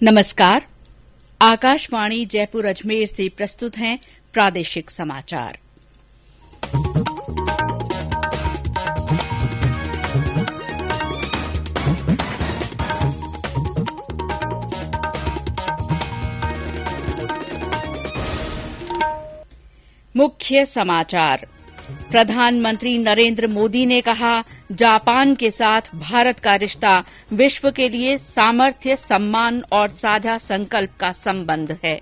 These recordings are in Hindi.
नमस्कार। आकाशवाणी जयपुर अजमेर से प्रस्तुत हैं प्रादेशिक समाचार। मुख्य समाचार। प्रधानमंत्री नरेंद्र मोदी ने कहा, जापान के साथ भारत का रिश्ता विश्व के लिए सामर्थ्य, सम्मान और साझा संकल्प का संबंध है।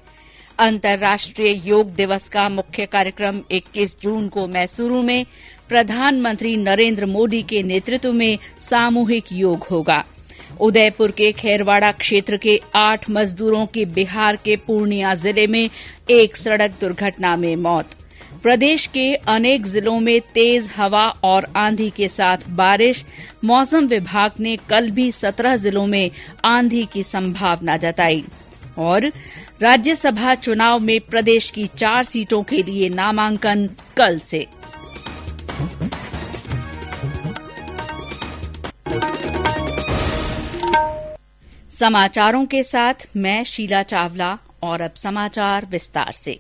अंतर्राष्ट्रीय योग दिवस का मुख्य कार्यक्रम 21 जून को मैसूरू में प्रधानमंत्री नरेंद्र मोदी के नेतृत्व में सामूहिक योग होगा। उदयपुर के खैरवाड़ा क्षेत्र के 8 मजदूरों की बिहार के पूर्णिया जिले में एक सड़क दुर्घटना में मौत। प्रदेश के अनेक जिलों में तेज हवा और आंधी के साथ बारिश। मौसम विभाग ने कल भी 17 जिलों में आंधी की संभावना जताई। और राज्यसभा चुनाव में प्रदेश की 4 सीटों के लिए नामांकन कल से। समाचारों के साथ मैं शीला चावला। और अब समाचार विस्तार से।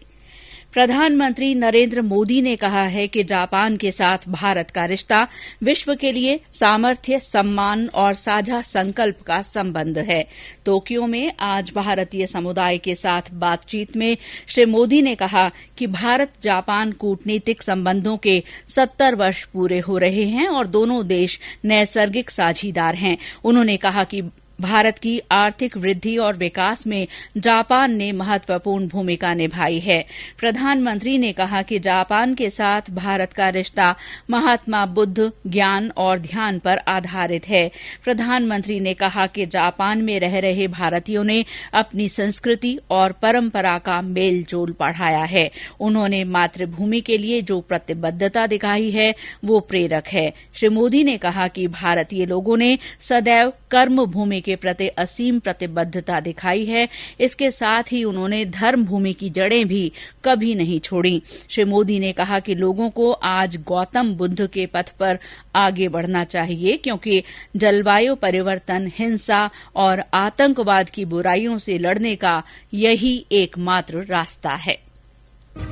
प्रधानमंत्री नरेंद्र मोदी ने कहा है कि जापान के साथ भारत का रिश्ता विश्व के लिए सामर्थ्य, सम्मान और साझा संकल्प का संबंध है। टोक्यो में आज भारतीय समुदाय के साथ बातचीत में श्री मोदी ने कहा कि भारत जापान कूटनीतिक संबंधों के 70 वर्ष पूरे हो रहे हैं और दोनों देश नैसर्गिक साझीदार हैं। उन्होंने कहा कि भारत की आर्थिक वृद्धि और विकास में जापान ने महत्वपूर्ण भूमिका निभाई है। प्रधानमंत्री ने कहा कि जापान के साथ भारत का रिश्ता महात्मा बुद्ध, ज्ञान और ध्यान पर आधारित है। प्रधानमंत्री ने कहा कि जापान में रह रहे भारतीयों ने अपनी संस्कृति और परंपरा का मेल जोल बढ़ाया है। उन्होंने मातृभूमि के लिए जो प्रतिबद्धता दिखाई है वो प्रेरक है। श्री मोदी ने कहा कि भारतीय लोगों ने सदैव कर्मभूमि के प्रति असीम प्रतिबद्धता दिखाई है। इसके साथ ही उन्होंने धर्म भूमि की जड़ें भी कभी नहीं छोड़ी। श्री मोदी ने कहा कि लोगों को आज गौतम बुद्ध के पथ पर आगे बढ़ना चाहिए, क्योंकि जलवायु परिवर्तन, हिंसा और आतंकवाद की बुराइयों से लड़ने का यही एकमात्र रास्ता है।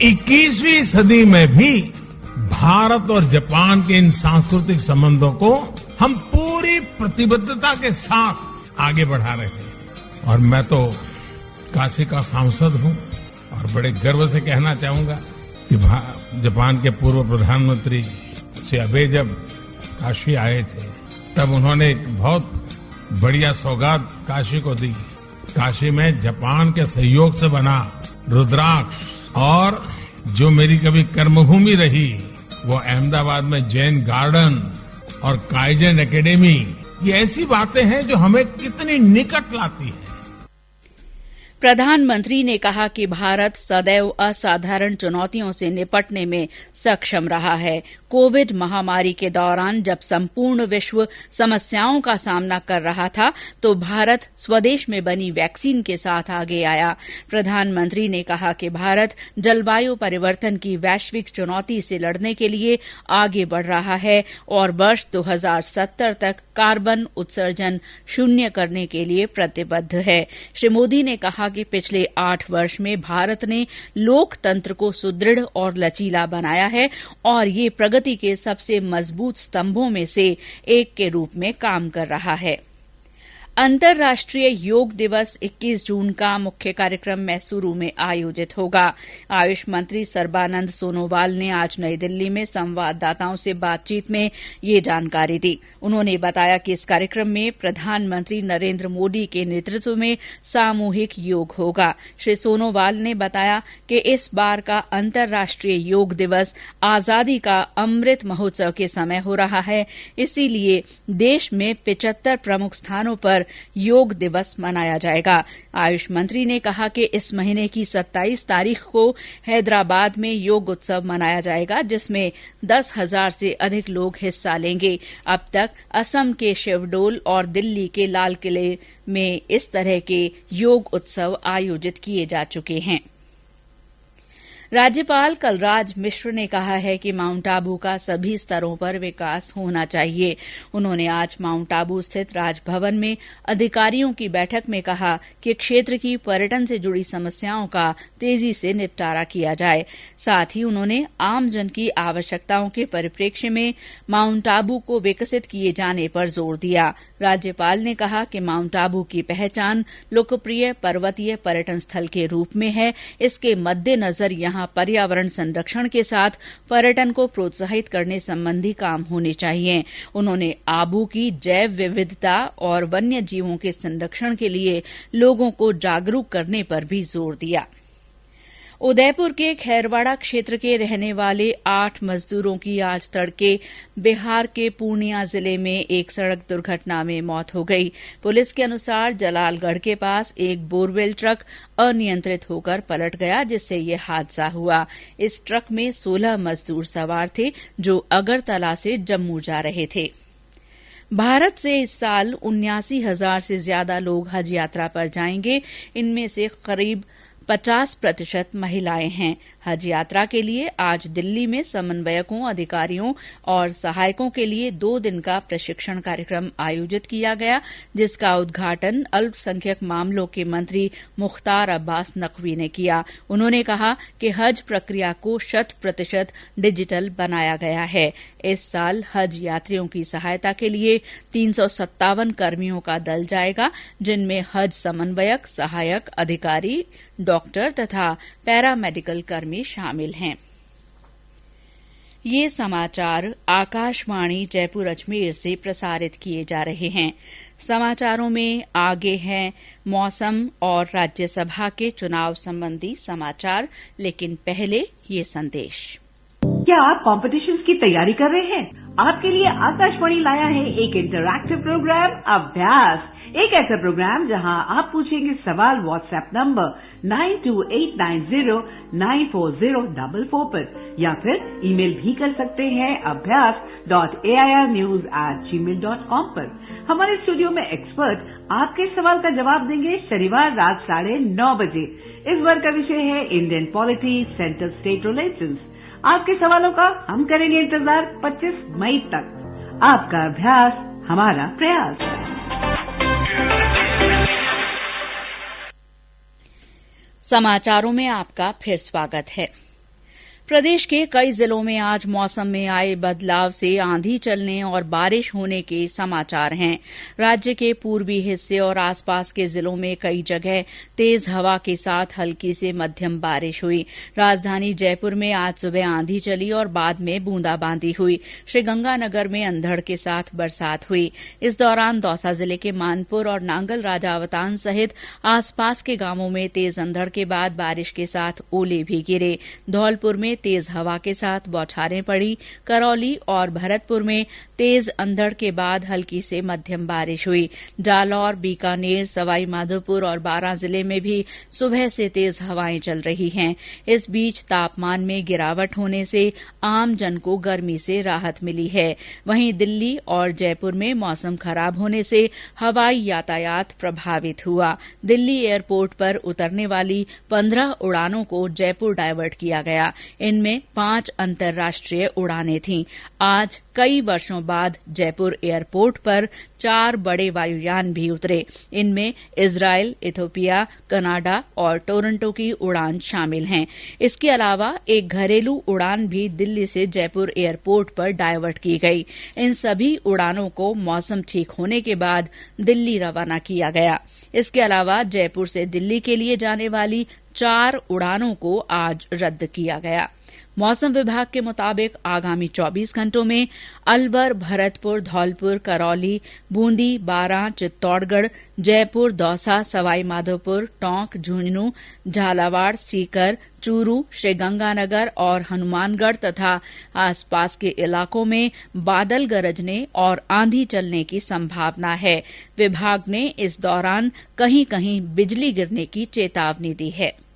21वीं सदी में भी भारत और जापान के इन सांस्कृतिक संबंधों को हम पूरी प्रतिबद्धता के साथ आगे बढ़ा रहे हैं। और मैं तो काशी का सांसद हूं और बड़े गर्व से कहना चाहूंगा कि जापान के पूर्व प्रधानमंत्री श्री आबे जब काशी आए थे तब उन्होंने एक बहुत बढ़िया सौगात काशी को दी। काशी में जापान के सहयोग से बना रुद्राक्ष, और जो मेरी कभी कर्मभूमि रही वो अहमदाबाद में जैन गार्डन और काइजन एकेडमी, ये ऐसी बातें हैं जो हमें कितनी निकट लाती है। प्रधानमंत्री ने कहा कि भारत सदैव असाधारण चुनौतियों से निपटने में सक्षम रहा है। कोविड महामारी के दौरान जब संपूर्ण विश्व समस्याओं का सामना कर रहा था तो भारत स्वदेश में बनी वैक्सीन के साथ आगे आया। प्रधानमंत्री ने कहा कि भारत जलवायु परिवर्तन की वैश्विक चुनौती से लड़ने के लिए आगे बढ़ रहा है और वर्ष 2070 तक कार्बन उत्सर्जन शून्य करने के लिए प्रतिबद्ध है। श्री मोदी ने कहा कि पिछले 8 वर्ष में भारत ने लोकतंत्र को सुदृढ़ और लचीला बनाया है और ये प्रगति के सबसे मजबूत स्तंभों में से एक के रूप में काम कर रहा है। अंतर्राष्ट्रीय योग दिवस 21 जून का मुख्य कार्यक्रम मैसूरू में आयोजित होगा। आयुष मंत्री सर्बानंद सोनोवाल ने आज नई दिल्ली में संवाददाताओं से बातचीत में ये जानकारी दी। उन्होंने बताया कि इस कार्यक्रम में प्रधानमंत्री नरेंद्र मोदी के नेतृत्व में सामूहिक योग होगा। श्री सोनोवाल ने बताया कि इस बार का अंतर्राष्ट्रीय योग दिवस आजादी का अमृत महोत्सव के समय हो रहा है, इसीलिए देश में 75 प्रमुख स्थानों पर योग दिवस मनाया जाएगा। आयुष मंत्री ने कहा कि इस महीने की 27 तारीख को हैदराबाद में योग उत्सव मनाया जाएगा, जिसमें 10,000 से अधिक लोग हिस्सा लेंगे। अब तक असम के शिवडोल और दिल्ली के लाल किले में इस तरह के योग उत्सव आयोजित किए जा चुके हैं। राज्यपाल कलराज मिश्र ने कहा है कि माउंट आबू का सभी स्तरों पर विकास होना चाहिए। उन्होंने आज माउंट आबू स्थित राजभवन में अधिकारियों की बैठक में कहा कि क्षेत्र की पर्यटन से जुड़ी समस्याओं का तेजी से निपटारा किया जाए। साथ ही उन्होंने आमजन की आवश्यकताओं के परिप्रेक्ष्य में माउंट आबू को विकसित किए जाने पर जोर दिया। राज्यपाल ने कहा कि माउंट आबू की पहचान लोकप्रिय पर्वतीय पर्यटन स्थल के रूप में है। इसके मद्देनजर यहां पर्यावरण संरक्षण के साथ पर्यटन को प्रोत्साहित करने संबंधी काम होने चाहिए। उन्होंने आबू की जैव विविधता और वन्य जीवों के संरक्षण के लिए लोगों को जागरूक करने पर भी जोर दिया। उदयपुर के खैरवाड़ा क्षेत्र के रहने वाले 8 मजदूरों की आज तड़के बिहार के पूर्णिया जिले में एक सड़क दुर्घटना में मौत हो गई। पुलिस के अनुसार जलालगढ़ के पास एक बोरवेल ट्रक अनियंत्रित होकर पलट गया, जिससे ये हादसा हुआ। इस ट्रक में 16 मजदूर सवार थे जो अगरतला से जम्मू जा रहे थे। भारत से इस साल 79,000 से ज्यादा लोग हज यात्रा पर जाएंगे। इनमें से करीब 50% महिलाएं हैं। हज यात्रा के लिए आज दिल्ली में समन्वयकों, अधिकारियों और सहायकों के लिए 2 दिन का प्रशिक्षण कार्यक्रम आयोजित किया गया, जिसका उद्घाटन अल्पसंख्यक मामलों के मंत्री मुख्तार अब्बास नकवी ने किया। उन्होंने कहा कि हज प्रक्रिया को 100% डिजिटल बनाया गया है। इस साल हज यात्रियों की सहायता के लिए 357 कर्मियों का दल जाएगा, जिनमें हज समन्वयक, सहायक, अधिकारी, डॉक्टर तथा पैरामेडिकल कर्मी शामिल हैं। ये समाचार आकाशवाणी जयपुर अजमेर से प्रसारित किए जा रहे हैं। समाचारों में आगे हैं मौसम और राज्यसभा के चुनाव संबंधी समाचार, लेकिन पहले ये संदेश। क्या आप कॉम्पिटिशन्स की तैयारी कर रहे हैं? आपके लिए आकाशवाणी लाया है एक इंटरैक्टिव प्रोग्राम अभ्यास। एक ऐसा प्रोग्राम जहां आप पूछेंगे सवाल व्हाट्सएप नंबर 9289094044 पर, या फिर ईमेल भी कर सकते हैं abhyas.airnews@gmail.com पर। हमारे स्टूडियो में एक्सपर्ट आपके सवाल का जवाब देंगे शनिवार रात 9:30 बजे। इस बार का विषय है Indian polity, central state relations. आपके सवालों का हम करेंगे इंतजार 25 मई तक। आपका अभ्यास, हमारा प्रयास। समाचारों में आपका फिर स्वागत है। प्रदेश के कई जिलों में आज मौसम में आए बदलाव से आंधी चलने और बारिश होने के समाचार हैं। राज्य के पूर्वी हिस्से और आसपास के जिलों में कई जगह तेज हवा के साथ हल्की से मध्यम बारिश हुई। राजधानी जयपुर में आज सुबह आंधी चली और बाद में बूंदाबांदी हुई। श्रीगंगानगर में अंधड़ के साथ बरसात हुई। इस दौरान दौसा जिले के मानपुर और नांगल राजावतान सहित आसपास के गांवों में तेज अंधड़ के बाद बारिश के साथ ओले भी गिरे। धौलपुर में तेज हवा के साथ बौछारें पड़ी। करौली और भरतपुर में तेज अंधड़ के बाद हल्की से मध्यम बारिश हुई। जालौर, बीकानेर, सवाई माधोपुर और बारां जिले में भी सुबह से तेज हवाएं चल रही हैं। इस बीच तापमान में गिरावट होने से आम जन को गर्मी से राहत मिली है। वहीं दिल्ली और जयपुर में मौसम खराब होने से हवाई यातायात प्रभावित हुआ। दिल्ली एयरपोर्ट पर उतरने वाली 15 उड़ानों को जयपुर डायवर्ट किया गया। इनमें 5 अंतर्राष्ट्रीय उड़ानें थीं। आज कई वर्षों बाद जयपुर एयरपोर्ट पर 4 बड़े वायुयान भी उतरे। इनमें इजराइल, इथियोपिया, कनाडा और टोरंटो की उड़ान शामिल हैं। इसके अलावा एक घरेलू उड़ान भी दिल्ली से जयपुर एयरपोर्ट पर डायवर्ट की गई। इन सभी उड़ानों को मौसम ठीक होने के बाद दिल्ली रवाना किया गया। इसके अलावा जयपुर से दिल्ली के लिए जाने वाली 4 उड़ानों को आज रद्द किया गया। मौसम विभाग के मुताबिक आगामी 24 घंटों में अलवर, भरतपुर, धौलपुर, करौली, बूंदी, बारां, चित्तौड़गढ़, जयपुर, दौसा, सवाई माधोपुर, टोंक, झुंझुनू, झालावाड़, सीकर, चूरू, श्रीगंगानगर और हनुमानगढ़ तथा आसपास के इलाकों में बादल गरजने और आंधी चलने की संभावना है। विभाग ने इस दौरान कहीं कहीं बिजली गिरने की चेतावनी दी है।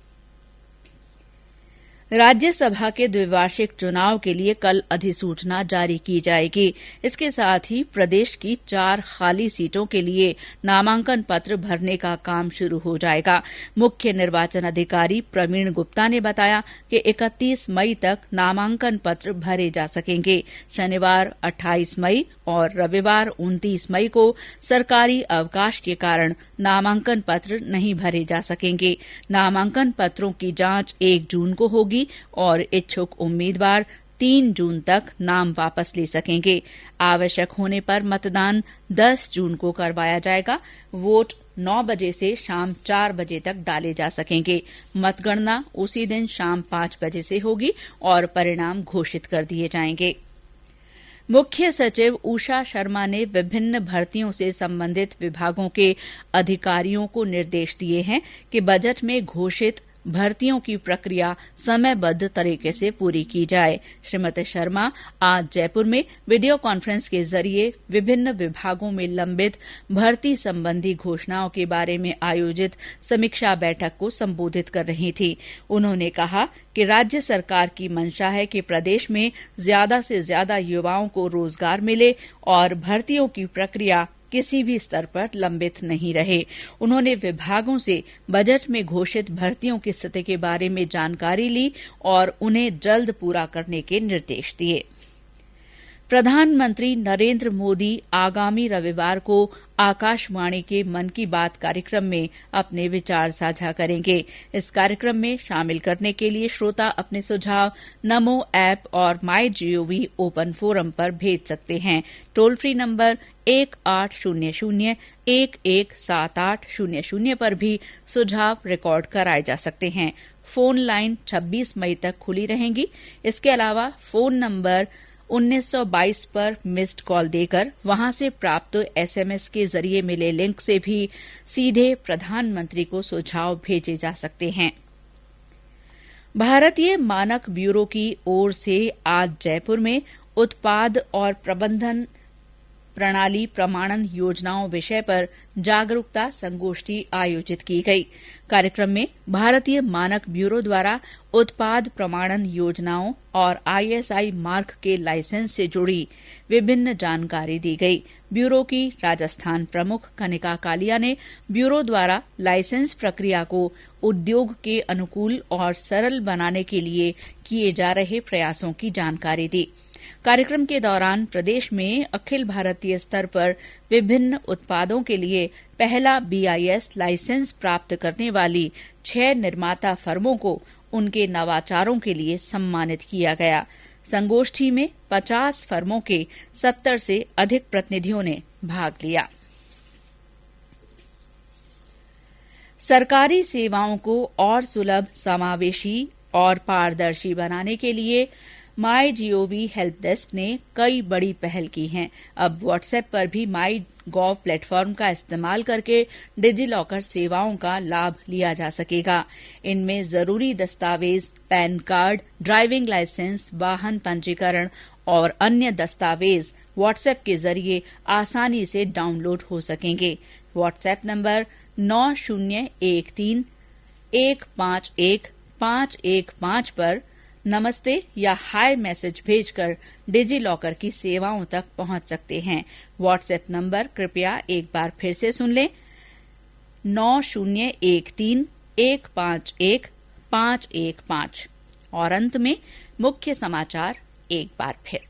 राज्यसभा के द्विवार्षिक चुनाव के लिए कल अधिसूचना जारी की जाएगी। इसके साथ ही प्रदेश की 4 खाली सीटों के लिए नामांकन पत्र भरने का काम शुरू हो जाएगा। मुख्य निर्वाचन अधिकारी प्रवीण गुप्ता ने बताया कि 31 मई तक नामांकन पत्र भरे जा सकेंगे। शनिवार 28 मई और रविवार 29 मई को सरकारी अवकाश के कारण नामांकन पत्र नहीं भरे जा सकेंगे। नामांकन पत्रों की जांच 1 जून को होगी और इच्छुक उम्मीदवार 3 जून तक नाम वापस ले सकेंगे। आवश्यक होने पर मतदान 10 जून को करवाया जाएगा। वोट 9 बजे से शाम 4 बजे तक डाले जा सकेंगे। मतगणना उसी दिन शाम 5 बजे से होगी और परिणाम घोषित कर दिए जाएंगे। मुख्य सचिव उषा शर्मा ने विभिन्न भर्तियों से संबंधित विभागों के अधिकारियों को निर्देश दिए हैं कि बजट में घोषित भर्तियों की प्रक्रिया समयबद्ध तरीके से पूरी की जाए। श्रीमती शर्मा आज जयपुर में वीडियो कॉन्फ्रेंस के जरिए विभिन्न विभागों में लंबित भर्ती संबंधी घोषणाओं के बारे में आयोजित समीक्षा बैठक को संबोधित कर रही थी। उन्होंने कहा कि राज्य सरकार की मंशा है कि प्रदेश में ज्यादा से ज्यादा युवाओं को रोजगार मिले और भर्तियों की प्रक्रिया किसी भी स्तर पर लंबित नहीं रहे। उन्होंने विभागों से बजट में घोषित भर्तियों की स्थिति के बारे में जानकारी ली और उन्हें जल्द पूरा करने के निर्देश दिए। प्रधानमंत्री नरेंद्र मोदी आगामी रविवार को आकाशवाणी के मन की बात कार्यक्रम में अपने विचार साझा करेंगे। इस कार्यक्रम में शामिल करने के लिए श्रोता अपने सुझाव नमो ऐप और माई जीओवी ओपन फोरम पर भेज सकते हैं। टोल फ्री नंबर 1800-117800 पर भी सुझाव रिकॉर्ड कराए जा सकते हैं। फोन लाइन 26 मई तक खुली रहेंगी। इसके अलावा फोन नंबर 1922 पर मिस्ड कॉल देकर वहां से प्राप्त एसएमएस के जरिए मिले लिंक से भी सीधे प्रधानमंत्री को सुझाव भेजे जा सकते हैं। भारतीय मानक ब्यूरो की ओर से आज जयपुर में उत्पाद और प्रबंधन प्रणाली प्रमाणन योजनाओं विषय पर जागरूकता संगोष्ठी आयोजित की गई। कार्यक्रम में भारतीय मानक ब्यूरो द्वारा उत्पाद प्रमाणन योजनाओं और आईएसआई मार्क के लाइसेंस से जुड़ी विभिन्न जानकारी दी गई। ब्यूरो की राजस्थान प्रमुख कनिका कालिया ने ब्यूरो द्वारा लाइसेंस प्रक्रिया को उद्योग के अनुकूल और सरल बनाने के लिए किए जा रहे प्रयासों की जानकारी दी। कार्यक्रम के दौरान प्रदेश में अखिल भारतीय स्तर पर विभिन्न उत्पादों के लिए पहला बीआईएस लाइसेंस प्राप्त करने वाली 6 निर्माता फर्मों को उनके नवाचारों के लिए सम्मानित किया गया। संगोष्ठी में 50 फर्मों के 70 से अधिक प्रतिनिधियों ने भाग लिया। सरकारी सेवाओं को और सुलभ, समावेशी और पारदर्शी बनाने के लिए माई जीओवी हेल्प डेस्क ने कई बड़ी पहल की हैं। अब व्हाट्सएप पर भी माई गॉव प्लेटफॉर्म का इस्तेमाल करके डिजी लॉकर सेवाओं का लाभ लिया जा सकेगा। इनमें जरूरी दस्तावेज, पैन कार्ड, ड्राइविंग लाइसेंस, वाहन पंजीकरण और अन्य दस्तावेज व्हाट्सएप के जरिए आसानी से डाउनलोड हो सकेंगे। व्हाट्सएप नंबर 9013151515 पर नमस्ते या हाय मैसेज भेजकर डिजी लॉकर की सेवाओं तक पहुंच सकते हैं। व्हाट्सएप नंबर कृपया एक बार फिर से सुन लें, 9013151515 और अंत में मुख्य समाचार एक बार फिर।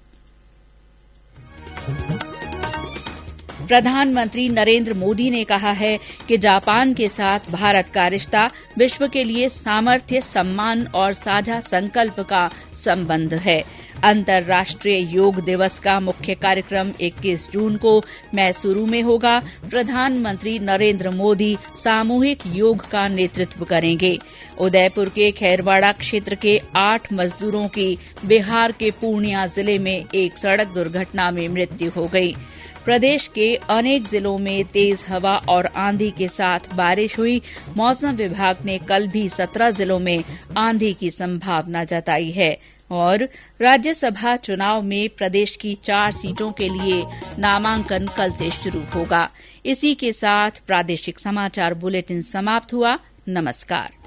प्रधानमंत्री नरेंद्र मोदी ने कहा है कि जापान के साथ भारत का रिश्ता विश्व के लिए सामर्थ्य, सम्मान और साझा संकल्प का संबंध है। अंतर्राष्ट्रीय योग दिवस का मुख्य कार्यक्रम 21 जून को मैसूरू में होगा। प्रधानमंत्री नरेंद्र मोदी सामूहिक योग का नेतृत्व करेंगे। उदयपुर के खैरवाड़ा क्षेत्र के 8 मजदूरों की बिहार के पूर्णिया जिले में एक सड़क दुर्घटना में मृत्यु हो गई। प्रदेश के अनेक जिलों में तेज हवा और आंधी के साथ बारिश हुई। मौसम विभाग ने कल भी 17 जिलों में आंधी की संभावना जताई है। और राज्यसभा चुनाव में प्रदेश की 4 सीटों के लिए नामांकन कल से शुरू होगा। इसी के साथ प्रादेशिक समाचार बुलेटिन समाप्त हुआ। नमस्कार।